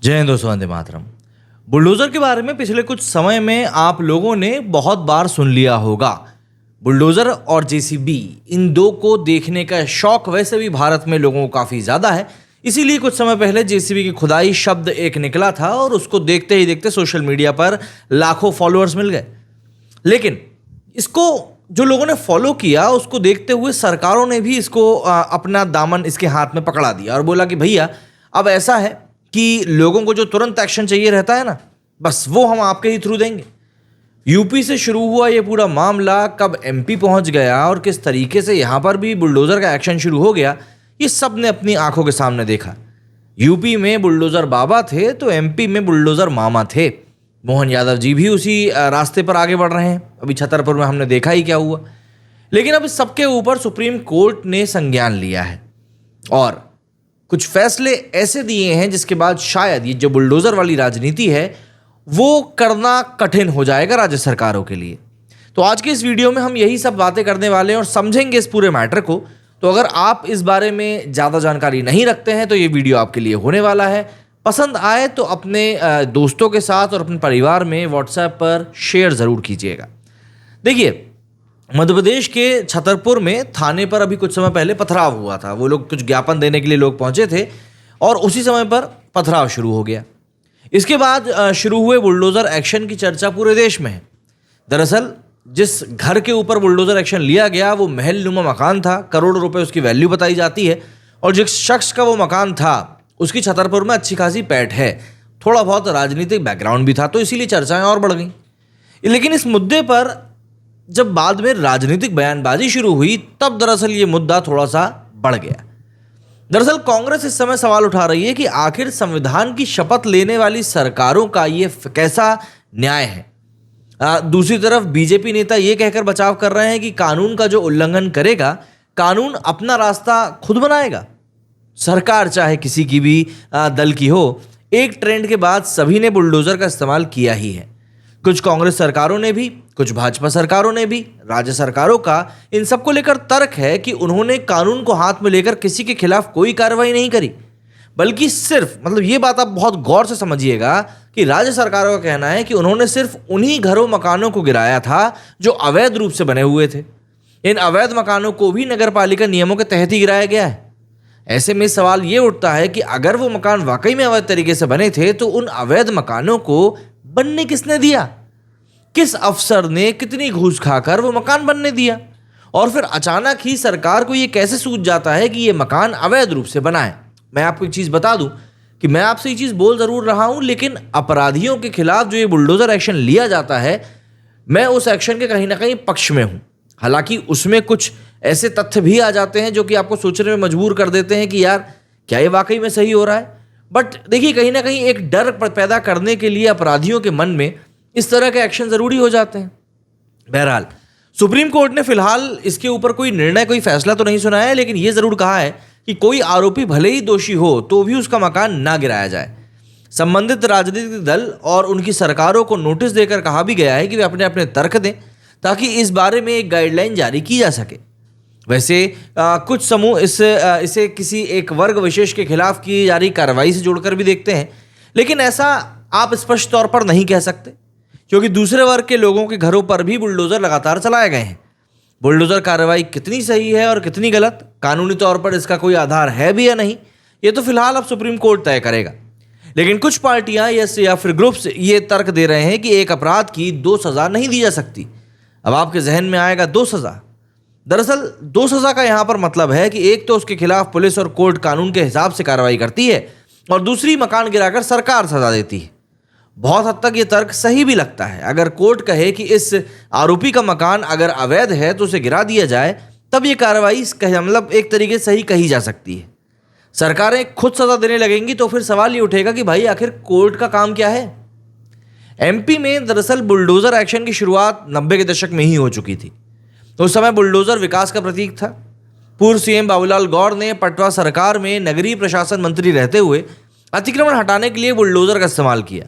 जय हिंद दोस्तों, वंदे मातरम। बुलडोजर के बारे में पिछले कुछ समय में आप लोगों ने बहुत बार सुन लिया होगा। बुलडोजर और जेसीबी, इन दो को देखने का शौक वैसे भी भारत में लोगों को काफी ज्यादा है। इसीलिए कुछ समय पहले जेसीबी की खुदाई शब्द एक निकला था और उसको देखते ही देखते सोशल मीडिया पर लाखों फॉलोअर्स मिल गए। लेकिन इसको जो लोगों ने फॉलो किया, उसको देखते हुए सरकारों ने भी इसको अपना दामन इसके हाथ में पकड़ा दिया और बोला कि भैया अब ऐसा है कि लोगों को जो तुरंत एक्शन चाहिए रहता है ना, बस वो हम आपके ही थ्रू देंगे। यूपी से शुरू हुआ ये पूरा मामला कब एमपी पहुंच गया और किस तरीके से यहां पर भी बुलडोजर का एक्शन शुरू हो गया, ये सब ने अपनी आंखों के सामने देखा। यूपी में बुलडोजर बाबा थे तो एमपी में बुलडोजर मामा थे। मोहन यादव जी भी उसी रास्ते पर आगे बढ़ रहे हैं। अभी छतरपुर में हमने देखा ही क्या हुआ। लेकिन अब इस सबके ऊपर सुप्रीम कोर्ट ने संज्ञान लिया है और कुछ फैसले ऐसे दिए हैं जिसके बाद शायद ये जो बुलडोजर वाली राजनीति है वो करना कठिन हो जाएगा राज्य सरकारों के लिए। तो आज के इस वीडियो में हम यही सब बातें करने वाले हैं और समझेंगे इस पूरे मैटर को। तो अगर आप इस बारे में ज़्यादा जानकारी नहीं रखते हैं तो ये वीडियो आपके लिए होने वाला है। पसंद आए तो अपने दोस्तों के साथ और अपने परिवार में व्हाट्सएप पर शेयर ज़रूर कीजिएगा। देखिए, मध्य प्रदेश के छतरपुर में थाने पर अभी कुछ समय पहले पथराव हुआ था। वो लोग कुछ ज्ञापन देने के लिए लोग पहुंचे थे और उसी समय पर पथराव शुरू हो गया। इसके बाद शुरू हुए बुलडोजर एक्शन की चर्चा पूरे देश में है। दरअसल जिस घर के ऊपर बुलडोजर एक्शन लिया गया वो महल नुमा मकान था, करोड़ों रुपए उसकी वैल्यू बताई जाती है और जिस शख्स का वो मकान था उसकी छतरपुर में अच्छी खासी पैठ है, थोड़ा बहुत राजनीतिक बैकग्राउंड भी था, तो इसीलिए चर्चाएं और बढ़ गई। लेकिन इस मुद्दे पर जब बाद में राजनीतिक बयानबाजी शुरू हुई तब दरअसल ये मुद्दा थोड़ा सा बढ़ गया। दरअसल कांग्रेस इस समय सवाल उठा रही है कि आखिर संविधान की शपथ लेने वाली सरकारों का ये कैसा न्याय है। दूसरी तरफ बीजेपी नेता ये कहकर बचाव कर रहे हैं कि कानून का जो उल्लंघन करेगा, कानून अपना रास्ता खुद बनाएगा। सरकार चाहे किसी की भी दल की हो, एक ट्रेंड के बाद सभी ने बुलडोजर का इस्तेमाल किया ही है। कुछ कांग्रेस सरकारों ने भी, कुछ भाजपा सरकारों ने भी। राज्य सरकारों का इन सबको लेकर तर्क है कि उन्होंने कानून को हाथ में लेकर किसी के खिलाफ कोई कार्रवाई नहीं करी, बल्कि सिर्फ ये बात आप बहुत गौर से समझिएगा कि राज्य सरकारों का कहना है कि उन्होंने सिर्फ उन्हीं घरों मकानों को गिराया था जो अवैध रूप से बने हुए थे। इन अवैध मकानों को भी नगर पालिका नियमों के तहत ही गिराया गया है। ऐसे में सवाल ये उठता है कि अगर वो मकान वाकई में अवैध तरीके से बने थे तो उन अवैध मकानों को बनने किसने दिया? किस अफसर ने कितनी घूस खाकर वो मकान बनने दिया? और फिर अचानक ही सरकार को ये कैसे सूझ जाता है कि ये मकान अवैध रूप से बना है? मैं आपको एक चीज़ बता दूं कि मैं आपसे ये चीज़ बोल ज़रूर रहा हूं, लेकिन अपराधियों के खिलाफ जो ये बुलडोजर एक्शन लिया जाता है, मैं उस एक्शन के कहीं ना कहीं पक्ष में हूं। हालांकि उसमें कुछ ऐसे तथ्य भी आ जाते हैं जो कि आपको सोचने में मजबूर कर देते हैं कि यार क्या ये वाकई में सही हो रहा है। बट देखिए, कहीं ना कहीं एक डर पैदा करने के लिए अपराधियों के मन में इस तरह के एक्शन जरूरी हो जाते हैं। बहरहाल सुप्रीम कोर्ट ने फिलहाल इसके ऊपर कोई निर्णय, कोई फैसला तो नहीं सुनाया है, लेकिन यह जरूर कहा है कि कोई आरोपी भले ही दोषी हो तो भी उसका मकान ना गिराया जाए। संबंधित राजनीतिक दल और उनकी सरकारों को नोटिस देकर कहा भी गया है कि वे अपने अपने तर्क दें ताकि इस बारे में एक गाइडलाइन जारी की जा सके। वैसे कुछ समूह इसे किसी एक वर्ग विशेष के खिलाफ की जा रही कार्रवाई से जोड़कर भी देखते हैं, लेकिन ऐसा आप स्पष्ट तौर पर नहीं कह सकते क्योंकि दूसरे वर्ग के लोगों के घरों पर भी बुलडोजर लगातार चलाए गए हैं। बुलडोजर कार्रवाई कितनी सही है और कितनी गलत, कानूनी तौर पर इसका कोई आधार है भी या नहीं, ये तो फिलहाल अब सुप्रीम कोर्ट तय करेगा। लेकिन कुछ पार्टियां या फिर ग्रुप्स ये तर्क दे रहे हैं कि एक अपराध की 2 सजा नहीं दी जा सकती। अब आपके जहन में आएगा 2 सजा। दरअसल 2 सजा का यहां पर मतलब है कि एक तो उसके खिलाफ पुलिस और कोर्ट कानून के हिसाब से कार्रवाई करती है और दूसरी मकान गिराकर सरकार सजा देती है। बहुत हद तक ये तर्क सही भी लगता है। अगर कोर्ट कहे कि इस आरोपी का मकान अगर अवैध है तो उसे गिरा दिया जाए, तब ये कार्रवाई एक तरीके से सही कही जा सकती है। सरकारें खुद सजा देने लगेंगी तो फिर सवाल ये उठेगा कि भाई आखिर कोर्ट का काम क्या है। एमपी में दरअसल बुलडोजर एक्शन की शुरुआत 90 के दशक में ही हो चुकी थी। तो उस समय बुलडोजर विकास का प्रतीक था। पूर्व सीएम बाबूलाल गौर ने पटवा सरकार में नगरीय प्रशासन मंत्री रहते हुए अतिक्रमण हटाने के लिए बुलडोजर का इस्तेमाल किया।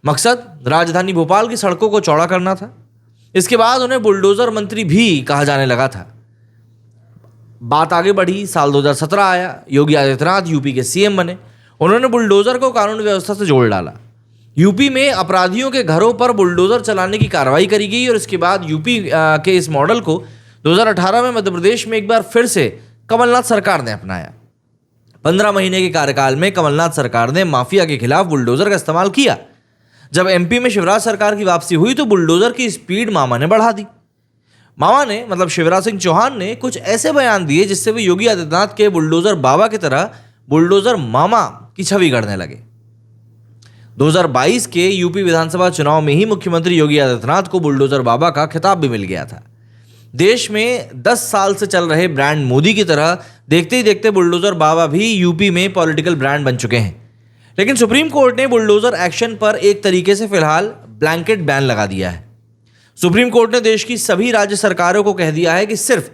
मकसद राजधानी भोपाल की सड़कों को चौड़ा करना था। इसके बाद उन्हें बुलडोजर मंत्री भी कहा जाने लगा था। बात आगे बढ़ी, साल 2017 आया, योगी आदित्यनाथ यूपी के सीएम बने उन्होंने बुलडोजर को कानून व्यवस्था से जोड़ डाला। यूपी में अपराधियों के घरों पर बुलडोजर चलाने की कार्रवाई करी गई और इसके बाद यूपी के इस मॉडल को 2018 में मध्य प्रदेश में एक बार फिर से कमलनाथ सरकार ने अपनाया। 15 महीने के कार्यकाल में कमलनाथ सरकार ने माफिया के खिलाफ बुलडोजर का इस्तेमाल किया। जब एमपी में शिवराज सरकार की वापसी हुई तो बुलडोजर की स्पीड मामा ने बढ़ा दी। मामा ने मतलब शिवराज सिंह चौहान ने कुछ ऐसे बयान दिए जिससे वे योगी आदित्यनाथ के बुलडोजर बाबा की तरह बुलडोजर मामा की छवि गढ़ने लगे। 2022 के यूपी विधानसभा चुनाव में ही मुख्यमंत्री योगी आदित्यनाथ को बुलडोजर बाबा का खिताब भी मिल गया था। देश में 10 साल से चल रहे ब्रांड मोदी की तरह देखते ही देखते बुलडोजर बाबा भी यूपी में पॉलिटिकल ब्रांड बन चुके हैं। लेकिन सुप्रीम कोर्ट ने बुलडोजर एक्शन पर एक तरीके से फिलहाल ब्लैंकेट बैन लगा दिया है। सुप्रीम कोर्ट ने देश की सभी राज्य सरकारों को कह दिया है कि सिर्फ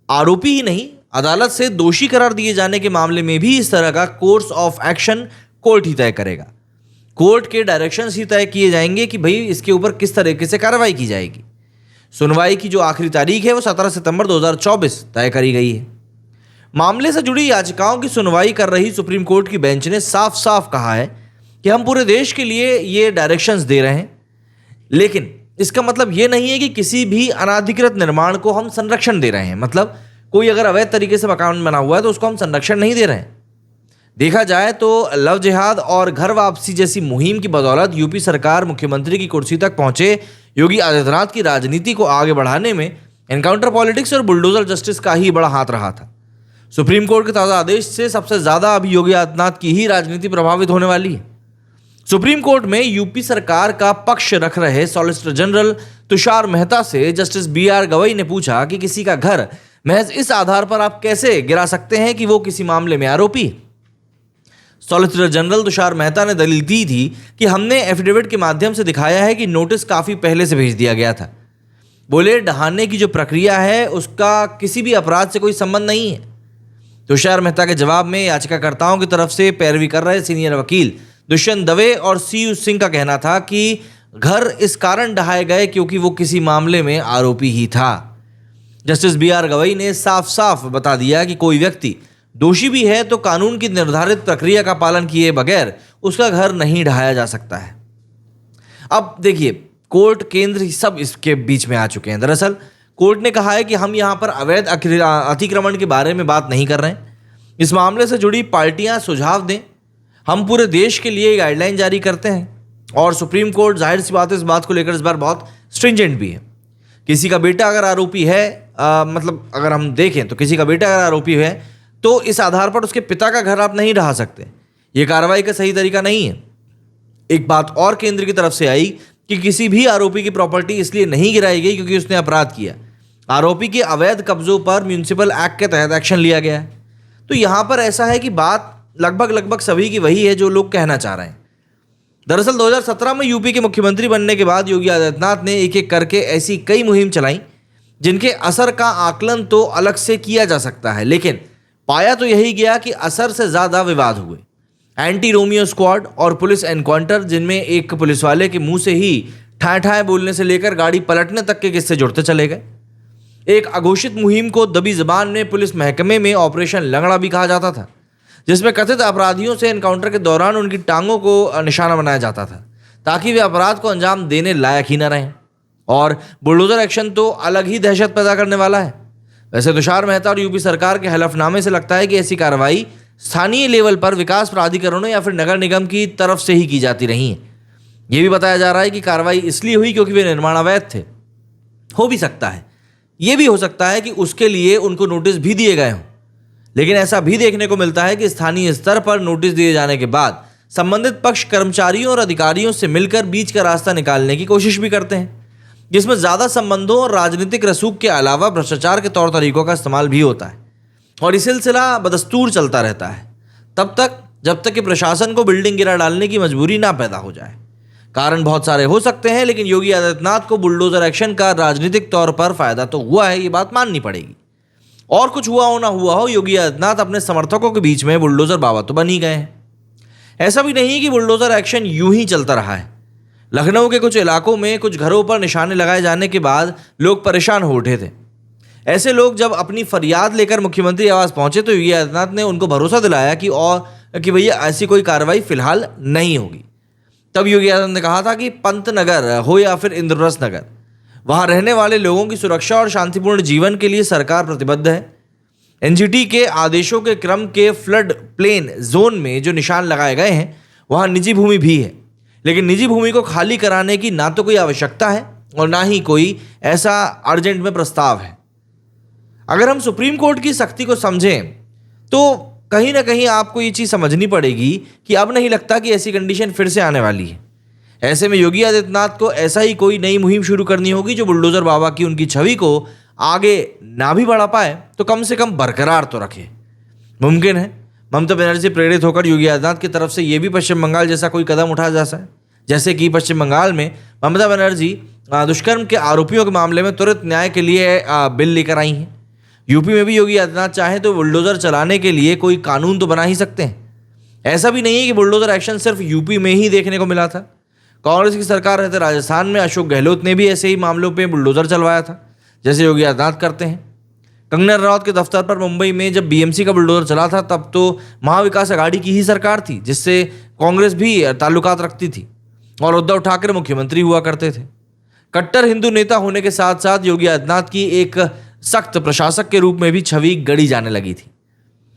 आरोपी ही नहीं, अदालत से दोषी करार दिए जाने के मामले में भी इस तरह का कोर्स ऑफ एक्शन कोर्ट ही तय करेगा। कोर्ट के डायरेक्शंस ही तय किए जाएंगे कि भाई इसके ऊपर किस तरीके से कार्रवाई की जाएगी। सुनवाई की जो आखिरी तारीख है वो 17 सितंबर 2024 तय करी गई है। मामले से जुड़ी याचिकाओं की सुनवाई कर रही सुप्रीम कोर्ट की बेंच ने साफ साफ कहा है कि हम पूरे देश के लिए ये डायरेक्शंस दे रहे हैं, लेकिन इसका मतलब ये नहीं है कि किसी भी अनाधिकृत निर्माण को हम संरक्षण दे रहे हैं। मतलब कोई अगर अवैध तरीके से मकान बना हुआ है तो उसको हम संरक्षण नहीं दे रहे हैं। देखा जाए तो लव जिहाद और घर वापसी जैसी मुहिम की बदौलत यूपी सरकार मुख्यमंत्री की कुर्सी तक पहुंचे योगी आदित्यनाथ की राजनीति को आगे बढ़ाने में एनकाउंटर पॉलिटिक्स और बुलडोजर जस्टिस का ही बड़ा हाथ रहा था। सुप्रीम कोर्ट के ताज़ा आदेश से सबसे ज़्यादा अभी योगी आदित्यनाथ की ही राजनीति प्रभावित होने वाली है। सुप्रीम कोर्ट में यूपी सरकार का पक्ष रख रहे सॉलिसिटर जनरल तुषार मेहता से जस्टिस BR गवई ने पूछा कि किसी का घर महज इस आधार पर आप कैसे गिरा सकते हैं कि वो किसी मामले में आरोपी है। सॉलिसिटर जनरल तुषार मेहता ने दलील दी थी कि हमने एफिडेविट के माध्यम से दिखाया है कि नोटिस काफ़ी पहले से भेज दिया गया था। बोले ढहाने की जो प्रक्रिया है उसका किसी भी अपराध से कोई संबंध नहीं है। तुषार मेहता के जवाब में याचिकाकर्ताओं की तरफ से पैरवी कर रहे सीनियर वकील दुष्यंत दवे और CU सिंह का कहना था कि घर इस कारण ढहाए गए क्योंकि वो किसी मामले में आरोपी ही था। जस्टिस BR गवई ने साफ साफ बता दिया कि कोई व्यक्ति दोषी भी है तो कानून की निर्धारित प्रक्रिया का पालन किए बगैर उसका घर नहीं ढहाया जा सकता है। अब देखिए, कोर्ट केंद्र सब इसके बीच में आ चुके हैं। दरअसल कोर्ट ने कहा है कि हम यहाँ पर अवैध अतिक्रमण के बारे में बात नहीं कर रहे हैं। इस मामले से जुड़ी पार्टियां सुझाव दें, हम पूरे देश के लिए गाइडलाइन जारी करते हैं। और सुप्रीम कोर्ट जाहिर सी बात है इस बात को लेकर इस बार बहुत स्ट्रिंजेंट भी है। किसी का बेटा अगर आरोपी है, मतलब अगर हम देखें तो किसी का बेटा अगर आरोपी है तो इस आधार पर उसके पिता का घर आप नहीं ढहा सकते। ये कार्रवाई का सही तरीका नहीं है। एक बात और केंद्र की तरफ से आई कि किसी भी आरोपी की प्रॉपर्टी इसलिए नहीं गिराई गई क्योंकि उसने अपराध किया। आरोपी के अवैध कब्जों पर म्यूनिसिपल एक्ट के तहत एक्शन लिया गया है। तो यहाँ पर ऐसा है कि बात लगभग सभी की वही है जो लोग कहना चाह रहे हैं। दरअसल 2017 में यूपी के मुख्यमंत्री बनने के बाद योगी आदित्यनाथ ने एक एक करके ऐसी कई मुहिम चलाई जिनके असर का आकलन तो अलग से किया जा सकता है, लेकिन पाया तो यही गया कि असर से ज़्यादा विवाद हुए। एंटी रोमियो स्क्वाड और पुलिस एनकाउंटर, जिनमें एक पुलिस वाले के मुंह से ही ठाए ठाए बोलने से लेकर गाड़ी पलटने तक के किस्से जुड़ते चले गए। एक अघोषित मुहिम को दबी जबान में पुलिस महकमे में ऑपरेशन लंगड़ा भी कहा जाता था, जिसमें कथित अपराधियों से एनकाउंटर के दौरान उनकी टांगों को निशाना बनाया जाता था ताकि वे अपराध को अंजाम देने लायक ही न रहें। और बुलडोजर एक्शन तो अलग ही दहशत पैदा करने वाला है। वैसे तुषार मेहता और यूपी सरकार के हलफनामे से लगता है कि ऐसी कार्रवाई स्थानीय लेवल पर विकास प्राधिकरणों या फिर नगर निगम की तरफ से ही की जाती रही है। यह भी बताया जा रहा है कि कार्रवाई इसलिए हुई क्योंकि वे निर्माण अवैध थे। हो भी सकता है, यह भी हो सकता है कि उसके लिए उनको नोटिस भी दिए गए हों। लेकिन ऐसा भी देखने को मिलता है कि स्थानीय स्तर पर नोटिस दिए जाने के बाद संबंधित पक्ष कर्मचारियों और अधिकारियों से मिलकर बीच का रास्ता निकालने की कोशिश भी करते हैं, जिसमें ज़्यादा संबंधों और राजनीतिक रसूख के अलावा भ्रष्टाचार के तौर तरीकों का इस्तेमाल भी होता है। और ये सिलसिला बदस्तूर चलता रहता है तब तक जब तक कि प्रशासन को बिल्डिंग गिरा डालने की मजबूरी ना पैदा हो जाए। कारण बहुत सारे हो सकते हैं, लेकिन योगी आदित्यनाथ को बुलडोजर एक्शन का राजनीतिक तौर पर फायदा तो हुआ है, ये बात माननी पड़ेगी। और कुछ हुआ हो ना हुआ हो, योगी आदित्यनाथ अपने समर्थकों के बीच में बुलडोजर बाबा तो बन ही गए हैं। ऐसा भी नहीं कि बुलडोजर एक्शन यूं ही चलता रहा है। लखनऊ के कुछ इलाकों में कुछ घरों पर निशाने लगाए जाने के बाद लोग परेशान हो उठे थे। ऐसे लोग जब अपनी फरियाद लेकर मुख्यमंत्री आवास पहुंचे तो योगी आदित्यनाथ ने उनको भरोसा दिलाया कि और कि भैया ऐसी कोई कार्रवाई फिलहाल नहीं होगी। तब योगी आदित्यनाथ ने कहा था कि पंतनगर हो या फिर इंद्रप्रस्थ नगर, वहां रहने वाले लोगों की सुरक्षा और शांतिपूर्ण जीवन के लिए सरकार प्रतिबद्ध है। एनजीटी के आदेशों के क्रम के फ्लड प्लेन जोन में जो निशान लगाए गए हैं वहां निजी भूमि भी है, लेकिन निजी भूमि को खाली कराने की ना तो कोई आवश्यकता है और ना ही कोई ऐसा अर्जेंट में प्रस्ताव है। अगर हम सुप्रीम कोर्ट की सख्ती को समझें तो कहीं ना कहीं आपको ये चीज़ समझनी पड़ेगी कि अब नहीं लगता कि ऐसी कंडीशन फिर से आने वाली है। ऐसे में योगी आदित्यनाथ को ऐसा ही कोई नई मुहिम शुरू करनी होगी जो बुलडोजर बाबा की उनकी छवि को आगे ना भी बढ़ा पाए तो कम से कम बरकरार तो रखे। मुमकिन है ममता बनर्जी से प्रेरित होकर योगी आदित्यनाथ की तरफ से ये भी पश्चिम बंगाल जैसा कोई कदम उठाया जा सकता है, जैसे कि पश्चिम बंगाल में ममता बनर्जी दुष्कर्म के आरोपियों के मामले में त्वरित न्याय के लिए बिल लेकर आई हैं। यूपी में भी योगी आदित्यनाथ चाहे तो बुलडोजर चलाने के लिए कोई कानून तो बना ही सकते हैं। ऐसा भी नहीं है कि बुलडोजर एक्शन सिर्फ यूपी में ही देखने को मिला था। कांग्रेस की सरकार रहते राजस्थान में अशोक गहलोत ने भी ऐसे ही मामलों पे बुलडोजर चलवाया था जैसे योगी आदित्यनाथ करते हैं। कंगना रनौत के दफ्तर पर मुंबई में जब बीएमसी का बुलडोजर चला था तब तो महाविकास अघाड़ी की ही सरकार थी जिससे कांग्रेस भी ताल्लुकात रखती थी और उद्धव ठाकरे मुख्यमंत्री हुआ करते थे। कट्टर हिंदू नेता होने के साथ साथ योगी आदित्यनाथ की एक सख्त प्रशासक के रूप में भी छवि गढ़ी जाने लगी थी।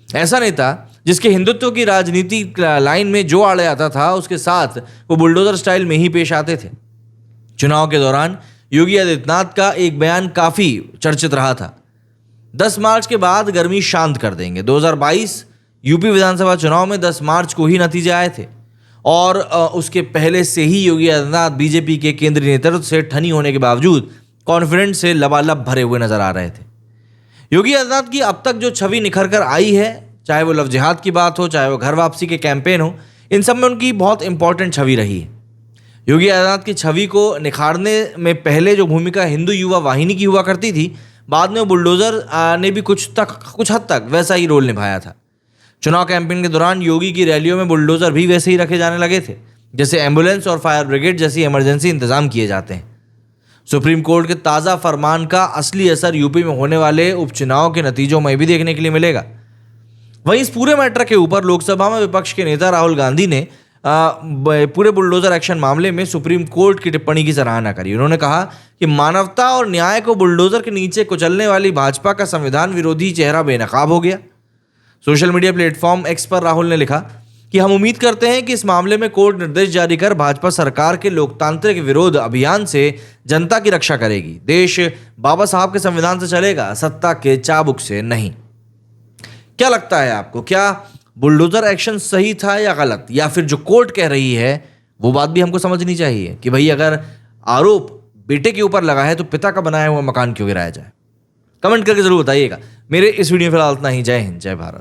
ऐसा नेता जिसके हिंदुत्व की राजनीति लाइन में जो आड़े आता था उसके साथ वो बुलडोजर स्टाइल में ही पेश आते थे। चुनाव के दौरान योगी आदित्यनाथ का एक बयान काफी चर्चित रहा था, 10 मार्च के बाद गर्मी शांत कर देंगे। 2022 यूपी विधानसभा चुनाव में 10 मार्च को ही नतीजे आए थे और उसके पहले से ही योगी आदित्यनाथ बीजेपी के केंद्रीय नेतृत्व से ठनी होने के बावजूद कॉन्फिडेंस से लबालब भरे हुए नजर आ रहे थे। योगी आदित्यनाथ की अब तक जो छवि निखर कर आई है, चाहे वो लव जिहाद की बात हो, चाहे वो घर वापसी के कैंपेन हो, इन सब में उनकी बहुत इंपॉर्टेंट छवि रही है। योगी आदित्यनाथ की छवि को निखारने में पहले जो भूमिका हिंदू युवा वाहिनी की हुआ करती थी, बाद में वो बुलडोजर ने भी कुछ हद तक वैसा ही रोल निभाया था। चुनाव कैंपेन के दौरान योगी की रैलियों में बुलडोजर भी वैसे ही रखे जाने लगे थे जैसे एम्बुलेंस और फायर ब्रिगेड जैसी इमरजेंसी इंतजाम किए जाते हैं। सुप्रीम कोर्ट के ताज़ा फरमान का असली असर यूपी में होने वाले उपचुनाव के नतीजों में भी देखने के लिए मिलेगा। वहीं इस पूरे मैटर के ऊपर लोकसभा में विपक्ष के नेता राहुल गांधी ने पूरे बुलडोजर एक्शन मामले में सुप्रीम कोर्ट की टिप्पणी की सराहना करी। उन्होंने कहा कि मानवता और न्याय को बुलडोजर के नीचे कुचलने वाली भाजपा का संविधान विरोधी चेहरा बेनकाब हो गया। सोशल मीडिया प्लेटफॉर्म एक्स पर राहुल ने लिखा कि हम उम्मीद करते हैं कि इस मामले में कोर्ट निर्देश जारी कर भाजपा सरकार के लोकतांत्रिक विरोध अभियान से जनता की रक्षा करेगी। देश बाबा साहब के संविधान से चलेगा, सत्ता के चाबुक से नहीं। क्या लगता है आपको, क्या बुलडोजर एक्शन सही था या गलत, या फिर जो कोर्ट कह रही है वो बात भी हमको समझनी चाहिए कि भाई अगर आरोप बेटे के ऊपर लगा है तो पिता का बनाया हुआ मकान क्यों गिराया जाए? कमेंट करके जरूर बताइएगा। मेरे इस वीडियो में फिलहाल इतना ही। जय हिंद, जय भारत।